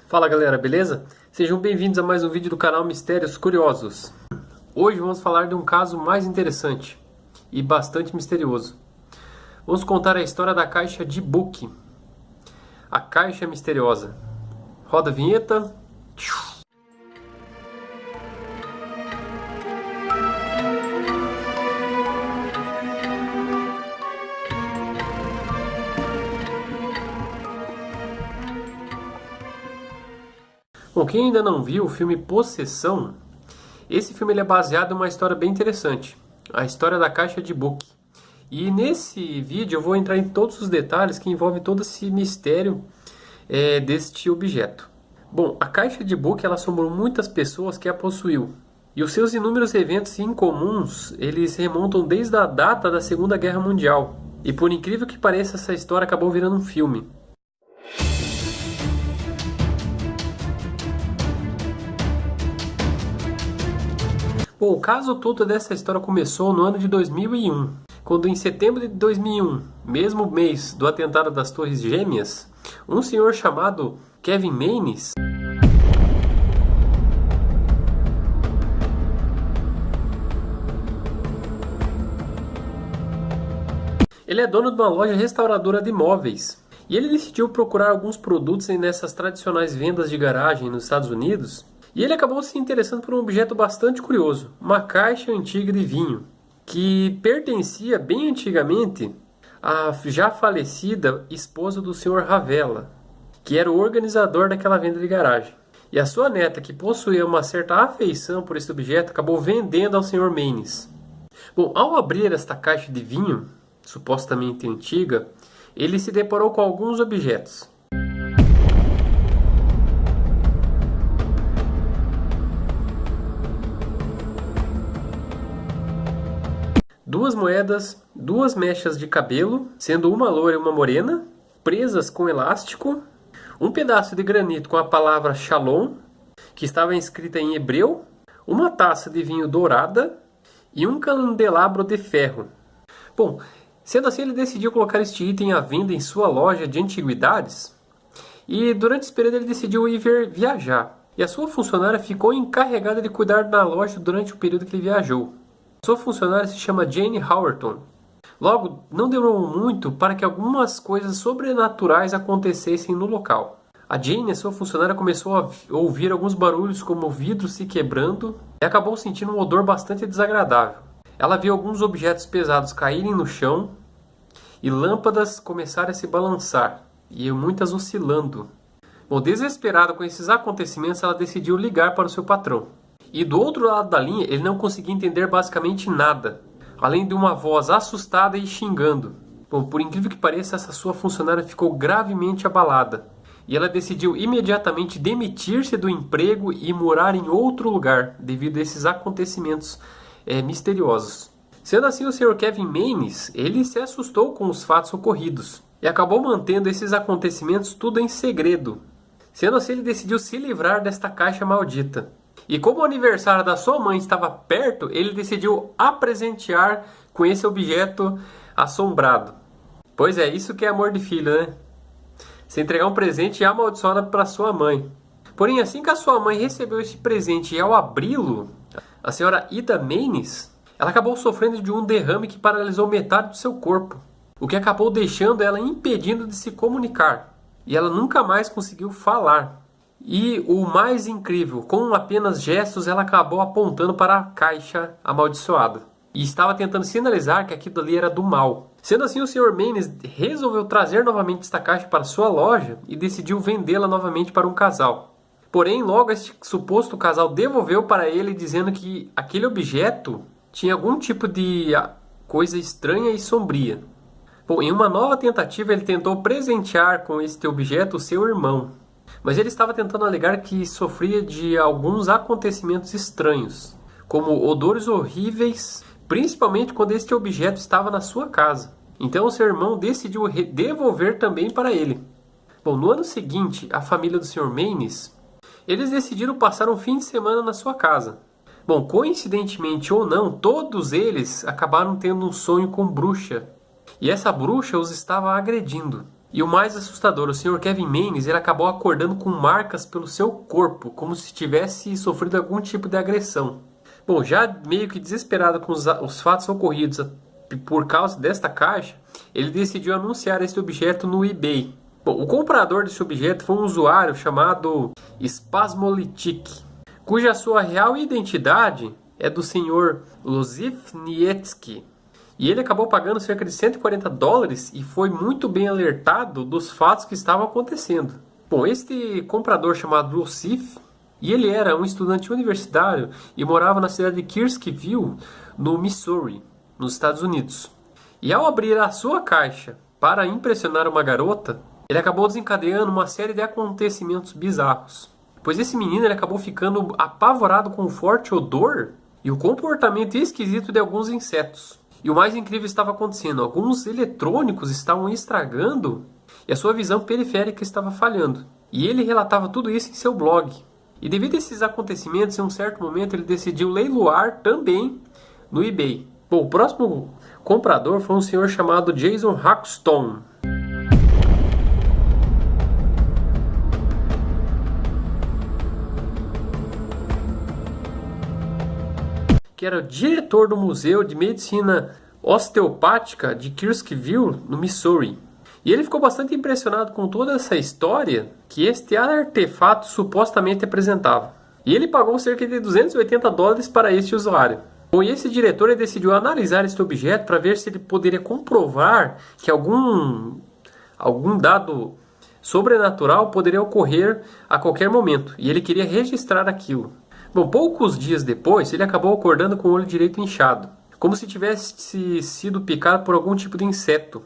Fala galera, beleza? Sejam bem-vindos a mais um vídeo do canal Mistérios Curiosos. Hoje vamos falar de um caso mais interessante e bastante misterioso. Vamos contar a história da caixa de Book, a caixa misteriosa. Roda a vinheta. Bom, quem ainda não viu o filme Possessão, esse filme ele é baseado em uma história bem interessante, a história da caixa de Book. E nesse vídeo eu vou entrar em todos os detalhes que envolvem todo esse mistério deste objeto. Bom, a caixa de Book ela assombrou muitas pessoas que a possuiu. E os seus inúmeros eventos incomuns, eles remontam desde a data da Segunda Guerra Mundial. E por incrível que pareça, essa história acabou virando um filme. Bom, o caso todo dessa história começou no ano de 2001, quando em setembro de 2001, mesmo mês do atentado das Torres Gêmeas, um senhor chamado Kevin Maines ele é dono de uma loja restauradora de móveis. E ele decidiu procurar alguns produtos nessas tradicionais vendas de garagem nos Estados Unidos. E ele acabou se interessando por um objeto bastante curioso, uma caixa antiga de vinho, que pertencia bem antigamente à já falecida esposa do Sr. Ravella, que era o organizador daquela venda de garagem. E a sua neta, que possuía uma certa afeição por esse objeto, acabou vendendo ao Sr. Maines. Bom, ao abrir esta caixa de vinho, supostamente antiga, ele se deparou com alguns objetos. Duas moedas, duas mechas de cabelo, sendo uma loira e uma morena, presas com elástico, um pedaço de granito com a palavra Shalom, que estava escrita em hebreu, uma taça de vinho dourada e um candelabro de ferro. Bom, sendo assim, ele decidiu colocar este item à venda em sua loja de antiguidades e durante esse período ele decidiu ir viajar. E a sua funcionária ficou encarregada de cuidar da loja durante o período que ele viajou. Sua funcionária se chama Jane Howerton. Logo, não demorou muito para que algumas coisas sobrenaturais acontecessem no local. A Jane, a sua funcionária, começou a ouvir alguns barulhos como vidros se quebrando e acabou sentindo um odor bastante desagradável. Ela viu alguns objetos pesados caírem no chão e lâmpadas começarem a se balançar e muitas oscilando. Bom, desesperada com esses acontecimentos, ela decidiu ligar para o seu patrão. E do outro lado da linha, ele não conseguia entender basicamente nada, além de uma voz assustada e xingando. Bom, por incrível que pareça, essa sua funcionária ficou gravemente abalada. E ela decidiu imediatamente demitir-se do emprego e morar em outro lugar, devido a esses acontecimentos misteriosos. Sendo assim, o Sr. Kevin Maines, ele se assustou com os fatos ocorridos. E acabou mantendo esses acontecimentos tudo em segredo. Sendo assim, ele decidiu se livrar desta caixa maldita. E como o aniversário da sua mãe estava perto, ele decidiu a presentear com esse objeto assombrado. Pois é, isso que é amor de filho, né? Você entregar um presente e amaldiçoar para sua mãe. Porém, assim que a sua mãe recebeu esse presente e ao abri-lo, a senhora Ida Maines, ela acabou sofrendo de um derrame que paralisou metade do seu corpo, o que acabou deixando ela impedindo de se comunicar. E ela nunca mais conseguiu falar. E o mais incrível, com apenas gestos, ela acabou apontando para a caixa amaldiçoada. E estava tentando sinalizar que aquilo ali era do mal. Sendo assim, o Sr. Maines resolveu trazer novamente esta caixa para sua loja e decidiu vendê-la novamente para um casal. Porém, logo este suposto casal devolveu para ele dizendo que aquele objeto tinha algum tipo de coisa estranha e sombria. Bom, em uma nova tentativa, ele tentou presentear com este objeto o seu irmão. Mas ele estava tentando alegar que sofria de alguns acontecimentos estranhos, como odores horríveis, principalmente quando este objeto estava na sua casa. Então o seu irmão decidiu devolver também para ele. Bom, no ano seguinte, a família do Sr. Maines, eles decidiram passar um fim de semana na sua casa. Bom, coincidentemente ou não, todos eles acabaram tendo um sonho com bruxa. E essa bruxa os estava agredindo. E o mais assustador, o Sr. Kevin Maynes, ele acabou acordando com marcas pelo seu corpo, como se tivesse sofrido algum tipo de agressão. Bom, já meio que desesperado com os fatos ocorridos por causa desta caixa, ele decidiu anunciar esse objeto no eBay. Bom, o comprador desse objeto foi um usuário chamado Spasmolitic, cuja sua real identidade é do Sr. Losif Nietsky. E ele acabou pagando cerca de $140 e foi muito bem alertado dos fatos que estavam acontecendo. Bom, este comprador chamado Losif, e ele era um estudante universitário e morava na cidade de Kirksville, no Missouri, nos Estados Unidos. E ao abrir a sua caixa para impressionar uma garota, ele acabou desencadeando uma série de acontecimentos bizarros. Pois esse menino ele acabou ficando apavorado com o forte odor e o comportamento esquisito de alguns insetos. E o mais incrível estava acontecendo, alguns eletrônicos estavam estragando e a sua visão periférica estava falhando. E ele relatava tudo isso em seu blog. E devido a esses acontecimentos, em um certo momento ele decidiu leiloar também no eBay. Bom, o próximo comprador foi um senhor chamado Jason Hackstone. Que era o diretor do Museu de Medicina Osteopática de Kirksville, no Missouri. E ele ficou bastante impressionado com toda essa história que este artefato supostamente apresentava. E ele pagou cerca de $280 para este usuário. Bom, e esse diretor ele decidiu analisar este objeto para ver se ele poderia comprovar que algum dado sobrenatural poderia ocorrer a qualquer momento. E ele queria registrar aquilo. Bom, poucos dias depois, ele acabou acordando com o olho direito inchado, como se tivesse sido picado por algum tipo de inseto.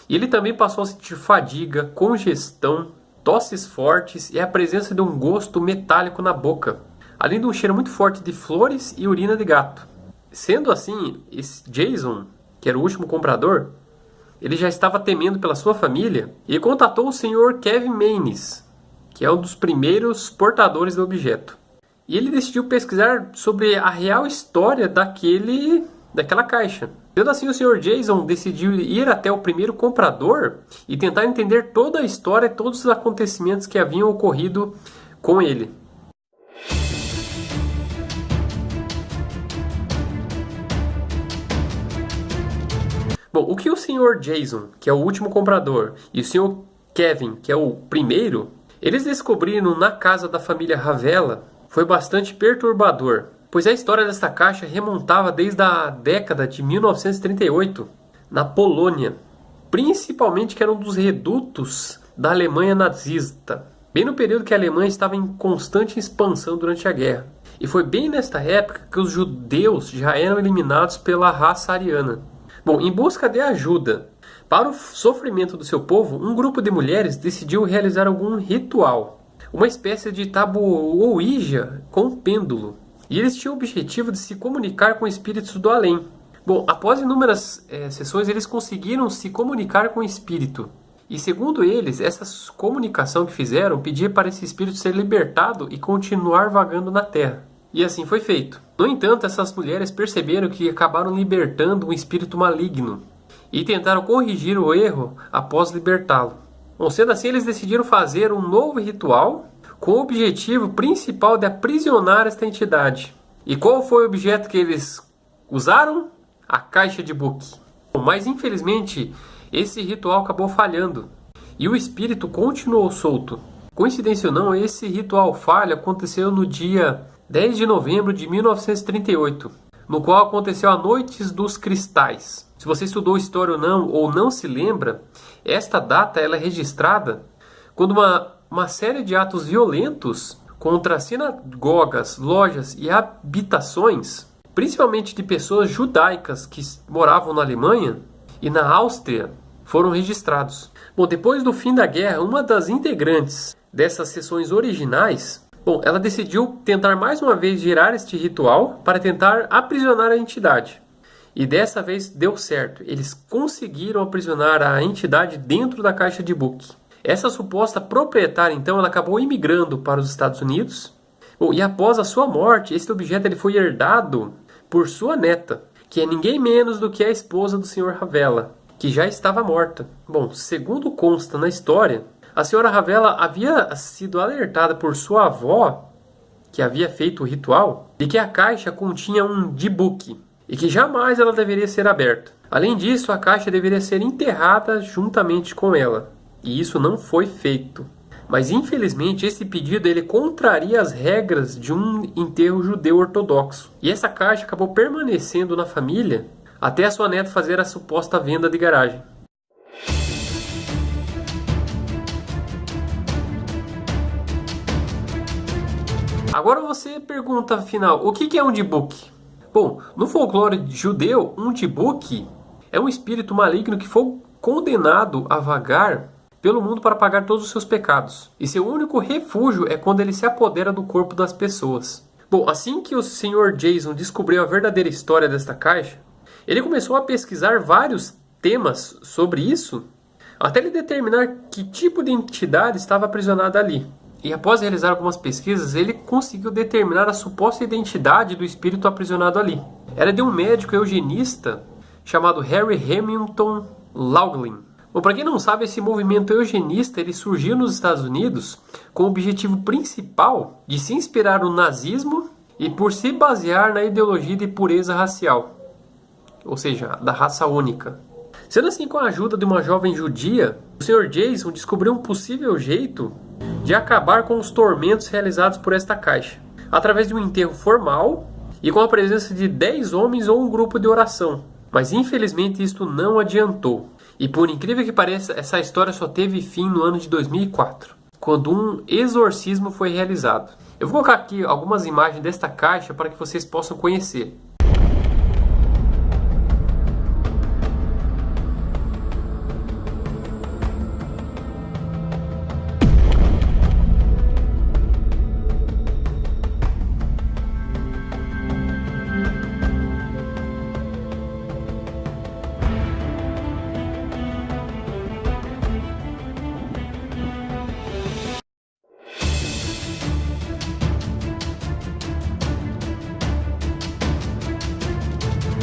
E ele também passou a sentir fadiga, congestão, tosses fortes e a presença de um gosto metálico na boca, além de um cheiro muito forte de flores e urina de gato. Sendo assim, esse Jason, que era o último comprador, ele já estava temendo pela sua família e contatou o Sr. Kevin Maynes, que é um dos primeiros portadores do objeto. E ele decidiu pesquisar sobre a real história daquela caixa. Sendo assim, o Sr. Jason decidiu ir até o primeiro comprador e tentar entender toda a história e todos os acontecimentos que haviam ocorrido com ele. Bom, o que o Sr. Jason, que é o último comprador, e o Sr. Kevin, que é o primeiro, eles descobriram na casa da família Ravella foi bastante perturbador, pois a história desta caixa remontava desde a década de 1938, na Polônia, principalmente que era um dos redutos da Alemanha nazista, bem no período que a Alemanha estava em constante expansão durante a guerra. E foi bem nesta época que os judeus já eram eliminados pela raça ariana. Bom, em busca de ajuda para o sofrimento do seu povo, um grupo de mulheres decidiu realizar algum ritual, uma espécie de tabu Ouija com pêndulo. E eles tinham o objetivo de se comunicar com espíritos do além. Bom, após inúmeras sessões, eles conseguiram se comunicar com o espírito. E segundo eles, essa comunicação que fizeram pedia para esse espírito ser libertado e continuar vagando na Terra. E assim foi feito. No entanto, essas mulheres perceberam que acabaram libertando um espírito maligno e tentaram corrigir o erro após libertá-lo. Bom, sendo assim, eles decidiram fazer um novo ritual com o objetivo principal de aprisionar esta entidade. E qual foi o objeto que eles usaram? A caixa de Book. Bom, mas infelizmente, esse ritual acabou falhando e o espírito continuou solto. Coincidência ou não, esse ritual falho aconteceu no dia 10 de novembro de 1938, no qual aconteceu a Noites dos Cristais. Se você estudou história ou não se lembra, esta data ela é registrada quando uma série de atos violentos contra sinagogas, lojas e habitações, principalmente de pessoas judaicas que moravam na Alemanha e na Áustria, foram registrados. Bom, depois do fim da guerra, uma das integrantes dessas sessões originais, ela decidiu tentar mais uma vez gerar este ritual para tentar aprisionar a entidade. E dessa vez deu certo. Eles conseguiram aprisionar a entidade dentro da caixa de Book. Essa suposta proprietária, então, ela acabou imigrando para os Estados Unidos. E após a sua morte, esse objeto ele foi herdado por sua neta, que é ninguém menos do que a esposa do Sr. Ravella. que já estava morta. Bom, segundo consta na história, a senhora Ravella havia sido alertada por sua avó, que havia feito o ritual, de que a caixa continha um D-Book e que jamais ela deveria ser aberta. Além disso, a caixa deveria ser enterrada juntamente com ela. E isso não foi feito. Mas infelizmente esse pedido ele contraria as regras de um enterro judeu ortodoxo. E essa caixa acabou permanecendo na família até a sua neta fazer a suposta venda de garagem. Agora você pergunta afinal, o que é um D-Book? Bom, no folclore judeu, um D-Book é um espírito maligno que foi condenado a vagar pelo mundo para pagar todos os seus pecados. E seu único refúgio é quando ele se apodera do corpo das pessoas. Bom, assim que o Sr. Jason descobriu a verdadeira história desta caixa, ele começou a pesquisar vários temas sobre isso, até ele determinar que tipo de entidade estava aprisionada ali. E após realizar algumas pesquisas, ele conseguiu determinar a suposta identidade do espírito aprisionado ali. Era de um médico eugenista chamado Harry Hamilton Laughlin. Bom, para quem não sabe, esse movimento eugenista ele surgiu nos Estados Unidos com o objetivo principal de se inspirar no nazismo e por se basear na ideologia de pureza racial, ou seja, da raça única. Sendo assim, com a ajuda de uma jovem judia, o Sr. Jason descobriu um possível jeito de acabar com os tormentos realizados por esta caixa, através de um enterro formal e com a presença de 10 homens ou um grupo de oração. Mas infelizmente isto não adiantou. E por incrível que pareça, essa história só teve fim no ano de 2004, quando um exorcismo foi realizado. Eu vou colocar aqui algumas imagens desta caixa para que vocês possam conhecer.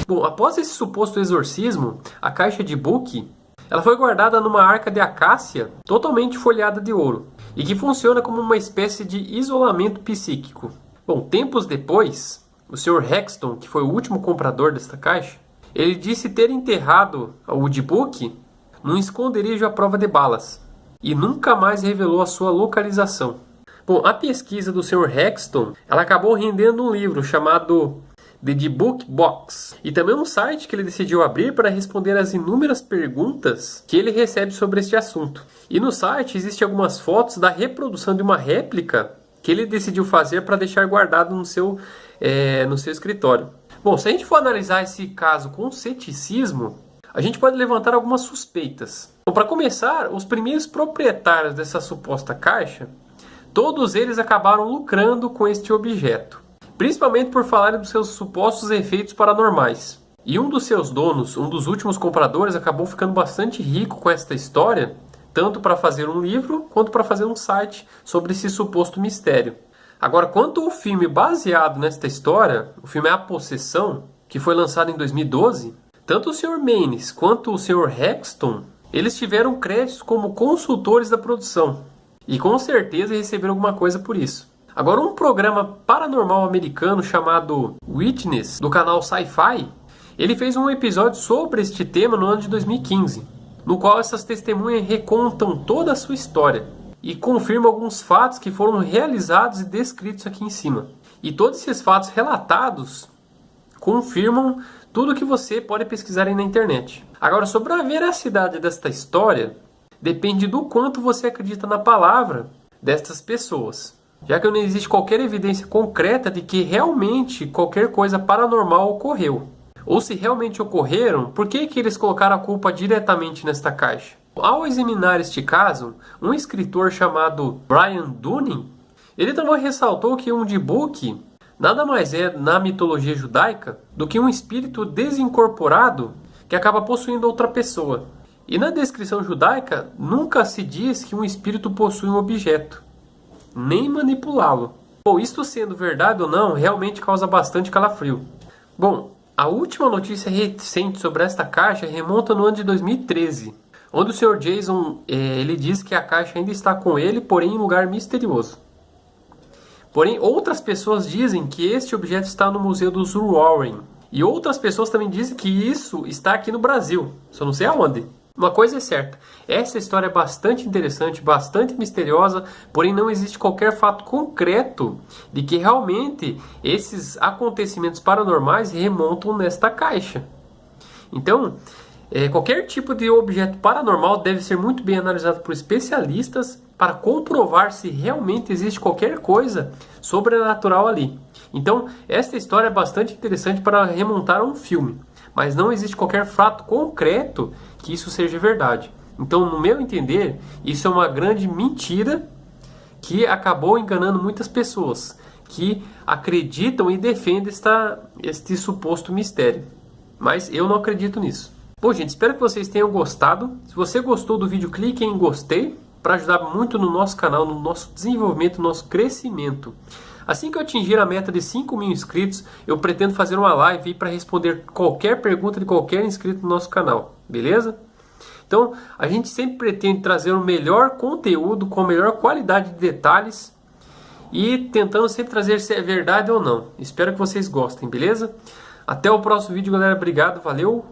Bom, após esse suposto exorcismo, a caixa de Book ela foi guardada numa arca de acácia totalmente folheada de ouro e que funciona como uma espécie de isolamento psíquico. Bom, tempos depois, o Sr. Hexton, que foi o último comprador desta caixa, ele disse ter enterrado o D-Book num esconderijo à prova de balas e nunca mais revelou a sua localização. Bom, a pesquisa do Sr. Hexton ela acabou rendendo um livro chamado The D-Book Box, e também um site que ele decidiu abrir para responder às inúmeras perguntas que ele recebe sobre este assunto. E no site existem algumas fotos da reprodução de uma réplica que ele decidiu fazer para deixar guardado no seu escritório. Bom, se a gente for analisar esse caso com ceticismo, a gente pode levantar algumas suspeitas. Bom, para começar, os primeiros proprietários dessa suposta caixa, todos eles acabaram lucrando com este objeto, principalmente por falarem dos seus supostos efeitos paranormais. E um dos seus donos, um dos últimos compradores, acabou ficando bastante rico com esta história, tanto para fazer um livro, quanto para fazer um site sobre esse suposto mistério. Agora, quanto ao filme baseado nesta história, o filme A Possessão, que foi lançado em 2012, tanto o Sr. Maynes quanto o Sr. Hexton, eles tiveram créditos como consultores da produção, e com certeza receberam alguma coisa por isso. Agora, um programa paranormal americano chamado Witness, do canal Sci-Fi, ele fez um episódio sobre este tema no ano de 2015, no qual essas testemunhas recontam toda a sua história e confirmam alguns fatos que foram realizados e descritos aqui em cima. E todos esses fatos relatados confirmam tudo que você pode pesquisar aí na internet. Agora, sobre a veracidade desta história, depende do quanto você acredita na palavra destas pessoas, já que não existe qualquer evidência concreta de que realmente qualquer coisa paranormal ocorreu. Ou se realmente ocorreram, por que eles colocaram a culpa diretamente nesta caixa? Ao examinar este caso, um escritor chamado Brian Dunning, ele também ressaltou que um D-Book nada mais é, na mitologia judaica, do que um espírito desincorporado que acaba possuindo outra pessoa. E na descrição judaica, nunca se diz que um espírito possui um objeto, nem manipulá-lo. Bom, isto sendo verdade ou não, realmente causa bastante calafrio. Bom, A última notícia recente sobre esta caixa remonta no ano de 2013, onde o Sr. Jason ele diz que a caixa ainda está com ele, porém em um lugar misterioso. Porém, outras pessoas dizem que este objeto está no Museu dos Warren. E outras pessoas também dizem que isso está aqui no Brasil, só não sei aonde. Uma coisa é certa, essa história é bastante interessante, bastante misteriosa, porém não existe qualquer fato concreto de que realmente esses acontecimentos paranormais remontam nesta caixa. Então, qualquer tipo de objeto paranormal deve ser muito bem analisado por especialistas para comprovar se realmente existe qualquer coisa sobrenatural ali. Então, esta história é bastante interessante para remontar a um filme, mas não existe qualquer fato concreto que isso seja verdade. Então, no meu entender, isso é uma grande mentira que acabou enganando muitas pessoas que acreditam e defendem este suposto mistério. Mas eu não acredito nisso. Bom, gente, espero que vocês tenham gostado. Se você gostou do vídeo, clique em gostei para ajudar muito no nosso canal, no nosso desenvolvimento, no nosso crescimento. Assim que eu atingir a meta de 5.000 inscritos, eu pretendo fazer uma live para responder qualquer pergunta de qualquer inscrito no nosso canal, beleza? Então, a gente sempre pretende trazer o melhor conteúdo com a melhor qualidade de detalhes e tentando sempre trazer se é verdade ou não. Espero que vocês gostem, beleza? Até o próximo vídeo, galera. Obrigado, valeu!